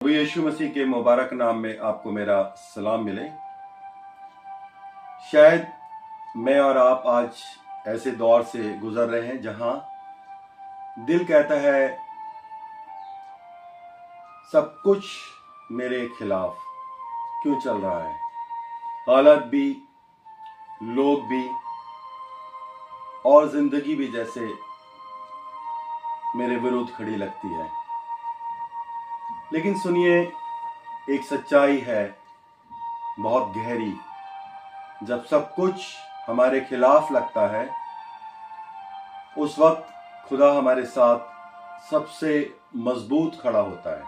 प्रभु यीशु मसीह के मुबारक नाम में आपको मेरा सलाम मिले। शायद मैं और आप आज ऐसे दौर से गुजर रहे हैं जहां दिल कहता है सब कुछ मेरे खिलाफ क्यों चल रहा है। हालत भी, लोग भी और जिंदगी भी जैसे मेरे विरुद्ध खड़ी लगती है। लेकिन सुनिए, एक सच्चाई है बहुत गहरी। जब सब कुछ हमारे खिलाफ लगता है उस वक्त खुदा हमारे साथ सबसे मजबूत खड़ा होता है।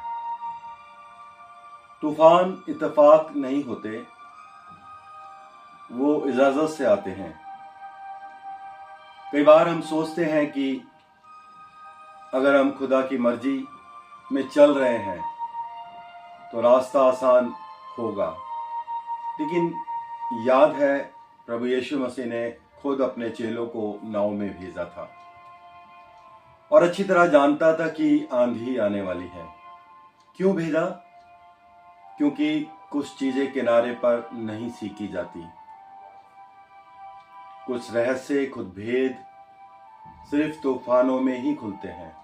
तूफान इत्तेफाक नहीं होते, वो इजाजत से आते हैं। कई बार हम सोचते हैं कि अगर हम खुदा की मर्जी में चल रहे हैं तो रास्ता आसान होगा, लेकिन याद है प्रभु यीशु मसीह ने खुद अपने चेलों को नाव में भेजा था और अच्छी तरह जानता था कि आंधी आने वाली है। क्यों भेजा? क्योंकि कुछ चीजें किनारे पर नहीं सीखी जाती। कुछ रहस्य, खुद भेद सिर्फ तूफानों में ही खुलते हैं।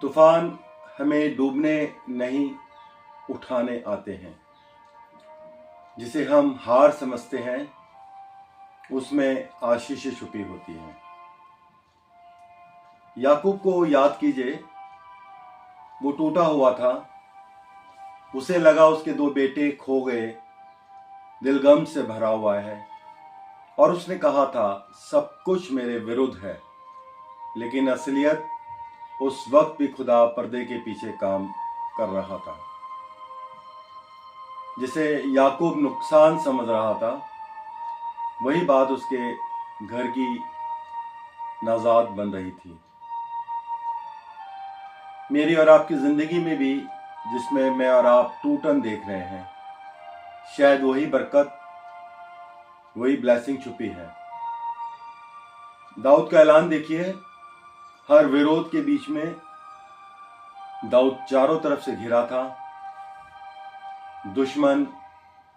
तूफान हमें डूबने नहीं, उठाने आते हैं। जिसे हम हार समझते हैं उसमें आशीष छुपी होती है। याकूब को याद कीजिए, वो टूटा हुआ था। उसे लगा उसके दो बेटे खो गए, दिल गम से भरा हुआ है और उसने कहा था सब कुछ मेरे विरुद्ध है। लेकिन असलियत उस वक्त भी खुदा पर्दे के पीछे काम कर रहा था। जिसे याकूब नुकसान समझ रहा था, वही बात उसके घर की नाजात बन रही थी। मेरी और आपकी जिंदगी में भी जिसमें मैं और आप टूटन देख रहे हैं, शायद वही बरकत, वही ब्लेसिंग छुपी है। दाऊद का ऐलान देखिए। हर विरोध के बीच में दाऊद चारों तरफ से घिरा था। दुश्मन,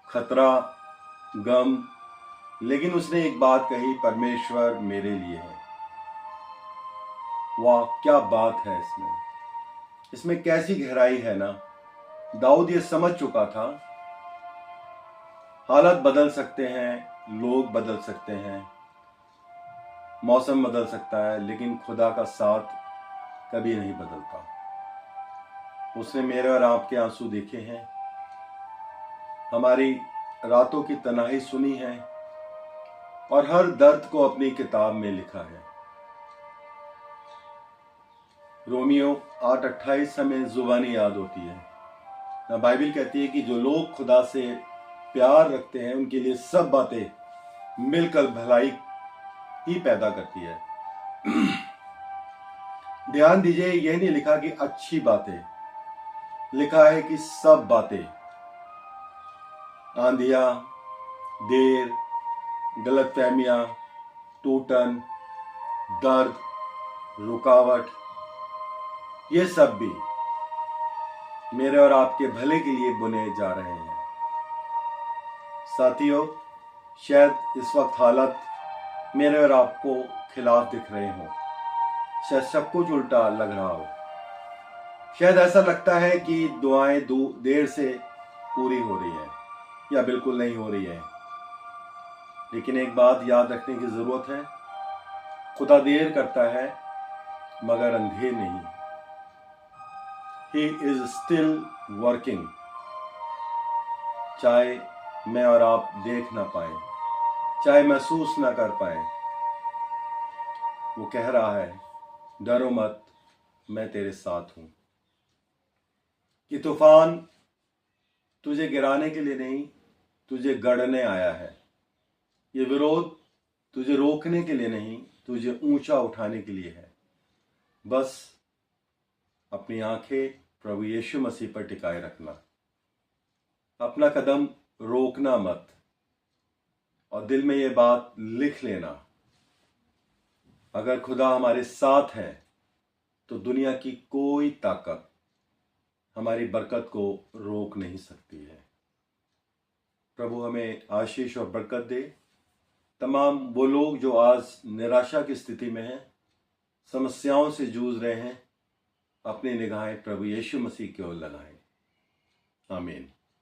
खतरा, गम, लेकिन उसने एक बात कही, परमेश्वर मेरे लिए है। वाह, क्या बात है इसमें कैसी गहराई है ना। दाऊद ये समझ चुका था, हालत बदल सकते हैं, लोग बदल सकते हैं, मौसम बदल सकता है, लेकिन खुदा का साथ कभी नहीं बदलता। उसने मेरे और आपके आंसू देखे हैं, हमारी रातों की तन्हाई सुनी है और हर दर्द को अपनी किताब में लिखा है। रोमियो 8:28 हमें जुबानी याद होती है ना। बाइबल कहती है कि जो लोग खुदा से प्यार रखते हैं उनके लिए सब बातें मिलकर भलाई ही पैदा करती है। ध्यान दीजिए, यह नहीं लिखा कि अच्छी बातें, लिखा है कि सब बातें। आंधियां, देर, गलतफहमियां, टूटन, दर्द, रुकावट, ये सब भी मेरे और आपके भले के लिए बुने जा रहे हैं। साथियों, शायद इस वक्त हालत मेरे और आपको खिलाफ दिख रहे हो, शायद सब कुछ उल्टा लग रहा हो। शायद ऐसा लगता है कि दुआएं देर से पूरी हो रही है या बिल्कुल नहीं हो रही है। लेकिन एक बात याद रखने की जरूरत है, खुदा देर करता है मगर अंधेर नहीं। He is still working। चाहे मैं और आप देख ना पाए, चाहे महसूस ना कर पाए, वो कह रहा है डरो मत, मैं तेरे साथ हूं। कि तूफान तुझे गिराने के लिए नहीं, तुझे गढ़ने आया है। ये विरोध तुझे रोकने के लिए नहीं, तुझे ऊंचा उठाने के लिए है। बस अपनी आंखें प्रभु यीशु मसीह पर टिकाए रखना, अपना कदम रोकना मत और दिल में ये बात लिख लेना, अगर खुदा हमारे साथ है तो दुनिया की कोई ताकत हमारी बरकत को रोक नहीं सकती है। प्रभु हमें आशीष और बरकत दे। तमाम वो लोग जो आज निराशा की स्थिति में हैं, समस्याओं से जूझ रहे हैं, अपनी निगाहें प्रभु यीशु मसीह की ओर लगाएं। आमीन।